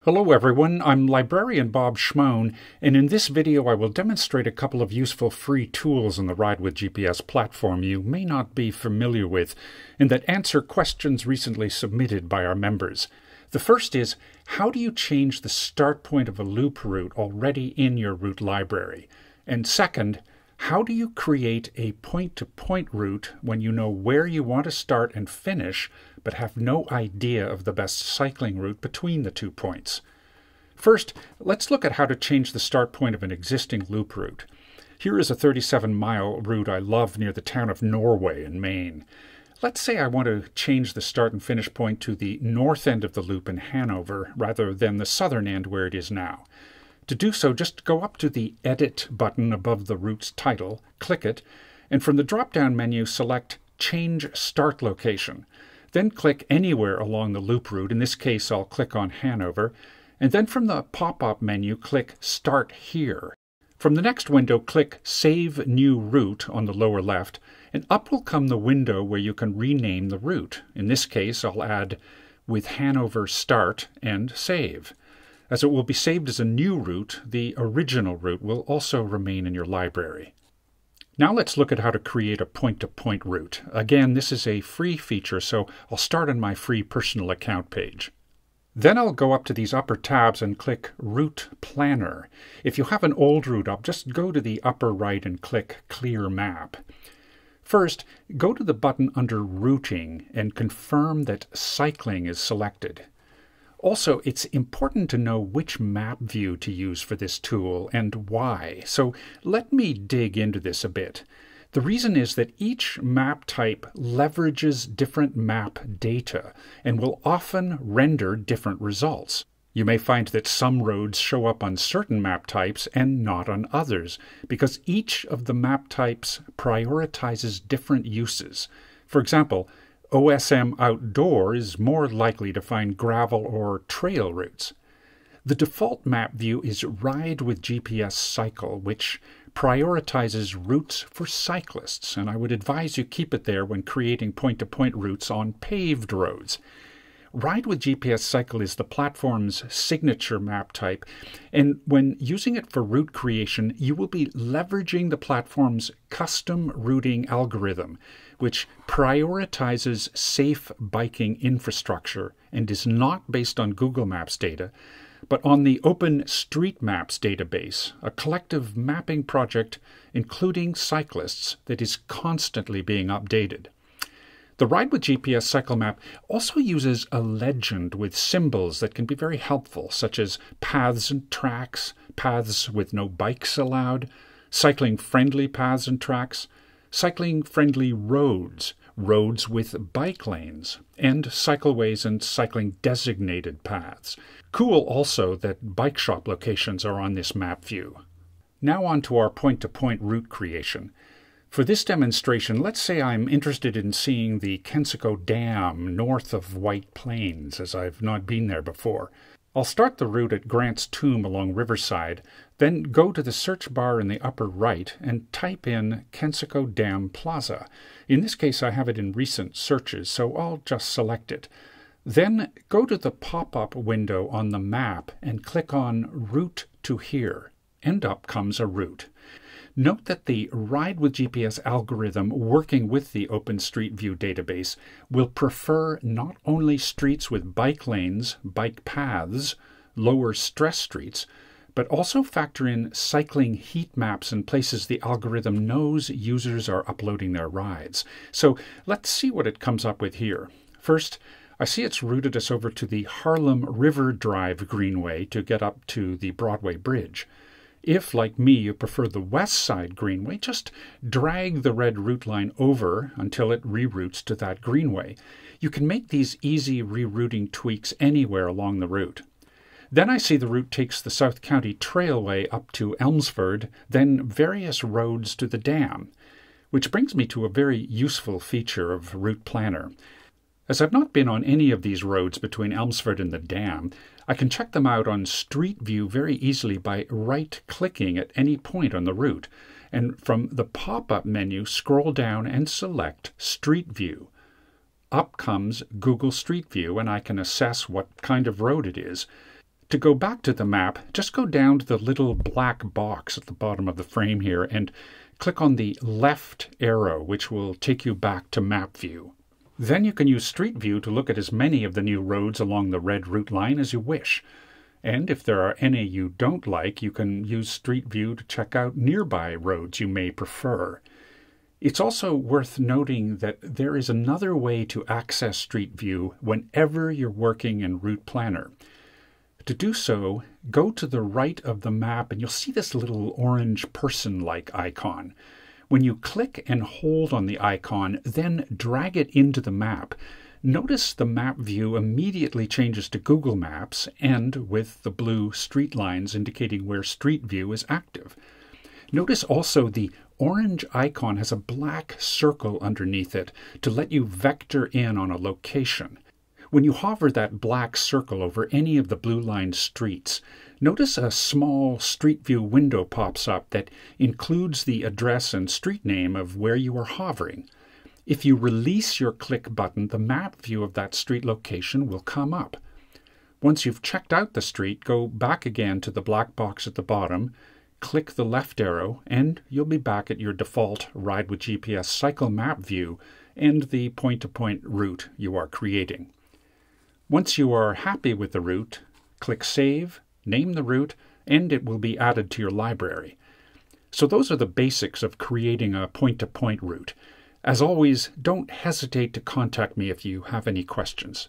Hello everyone, I'm librarian Bob Schmoen, and in this video I will demonstrate a couple of useful free tools in the RidewithGPS platform you may not be familiar with, and that answer questions recently submitted by our members. The first is, how do you change the start point of a loop route already in your route library? And second, how do you create a point-to-point route when you know where you want to start and finish, but have no idea of the best cycling route between the 2 points? First, let's look at how to change the start point of an existing loop route. Here is a 37-mile route I love near the town of Norway in Maine. Let's say I want to change the start and finish point to the north end of the loop in Hanover rather than the southern end where it is now. To do so, just go up to the Edit button above the route's title, click it, and from the drop-down menu select Change Start Location. Then click anywhere along the loop route. In this case, I'll click on Hanover. And then from the pop-up menu, click Start Here. From the next window, click Save New Route on the lower left, and up will come the window where you can rename the route. In this case, I'll add With Hanover Start and Save. As it will be saved as a new route, the original route will also remain in your library. Now let's look at how to create a point-to-point route. Again, this is a free feature, so I'll start on my free personal account page. Then I'll go up to these upper tabs and click Route Planner. If you have an old route up, just go to the upper right and click Clear Map. First, go to the button under Routing and confirm that Cycling is selected. Also, it's important to know which map view to use for this tool and why, so let me dig into this a bit. The reason is that each map type leverages different map data and will often render different results. You may find that some roads show up on certain map types and not on others, because each of the map types prioritizes different uses. For example, OSM Outdoor is more likely to find gravel or trail routes. The default map view is RidewithGPS Cycle, which prioritizes routes for cyclists, and I would advise you keep it there when creating point-to-point routes on paved roads. RidewithGPS Cycle is the platform's signature map type, and when using it for route creation, you will be leveraging the platform's custom routing algorithm, which prioritizes safe biking infrastructure and is not based on Google Maps data, but on the OpenStreetMaps database, a collective mapping project including cyclists that is constantly being updated. The RidewithGPS Cycle Map also uses a legend with symbols that can be very helpful, such as paths and tracks, paths with no bikes allowed, cycling-friendly paths and tracks, cycling-friendly roads, roads with bike lanes, and cycleways and cycling-designated paths. Cool also that bike shop locations are on this map view. Now on to our point-to-point route creation. For this demonstration, let's say I'm interested in seeing the Kensico Dam north of White Plains, as I've not been there before. I'll start the route at Grant's Tomb along Riverside, then go to the search bar in the upper right and type in Kensico Dam Plaza. In this case, I have it in recent searches, so I'll just select it. Then go to the pop-up window on the map and click on Route to Here, and up comes a route. Note that the RidewithGPS algorithm working with the OpenStreetView database will prefer not only streets with bike lanes, bike paths, lower stress streets, but also factor in cycling heat maps in places the algorithm knows users are uploading their rides. So let's see what it comes up with here. First, I see it's routed us over to the Harlem River Drive Greenway to get up to the Broadway Bridge. If, like me, you prefer the West Side Greenway, just drag the red route line over until it reroutes to that greenway. You can make these easy rerouting tweaks anywhere along the route. Then I see the route takes the South County Trailway up to Elmsford, then various roads to the dam, which brings me to a very useful feature of Route Planner. As I've not been on any of these roads between Elmsford and the dam, I can check them out on Street View very easily by right-clicking at any point on the route, and from the pop-up menu, scroll down and select Street View. Up comes Google Street View, and I can assess what kind of road it is. To go back to the map, just go down to the little black box at the bottom of the frame here and click on the left arrow, which will take you back to Map View. Then you can use Street View to look at as many of the new roads along the red route line as you wish. And if there are any you don't like, you can use Street View to check out nearby roads you may prefer. It's also worth noting that there is another way to access Street View whenever you're working in Route Planner. To do so, go to the right of the map and you'll see this little orange person-like icon. When you click and hold on the icon, then drag it into the map, notice the map view immediately changes to Google Maps and with the blue street lines indicating where Street View is active. Notice also the orange icon has a black circle underneath it to let you vector in on a location. When you hover that black circle over any of the blue-lined streets, notice a small Street View window pops up that includes the address and street name of where you are hovering. If you release your click button, the map view of that street location will come up. Once you've checked out the street, go back again to the black box at the bottom, click the left arrow, and you'll be back at your default RidewithGPS cycle map view and the point-to-point route you are creating. Once you are happy with the route, click Save, name the route, and it will be added to your library. So those are the basics of creating a point-to-point route. As always, don't hesitate to contact me if you have any questions.